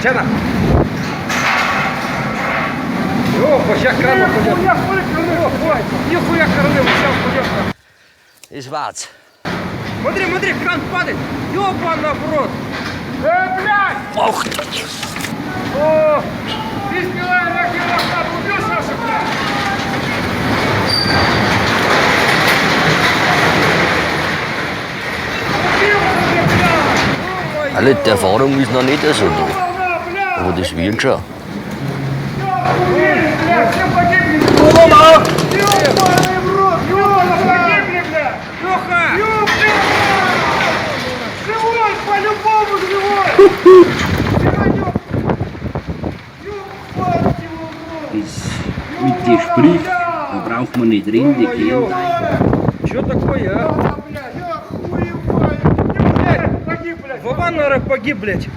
Tjena! Jo, jag kramar på det. Нихуя кормил, сейчас пойдет. І звац. Смотри, кран падает. Ёбана в рот. Блядь! Ох ти! О, ты спила на килограмм, убил Саша, блядь! Jeg er lidt erfaring, hvis man ikke er sådan noget. Hvor det sviger så. Блядь, все погибли! Ёбаный в рот! Ёбаный погибли, блядь! Лёха! Живой, по-любому живой! Mit die Sprich, da braucht man nicht drin, die gehen. Что такое, а? Вова, наверное, погиб, блядь.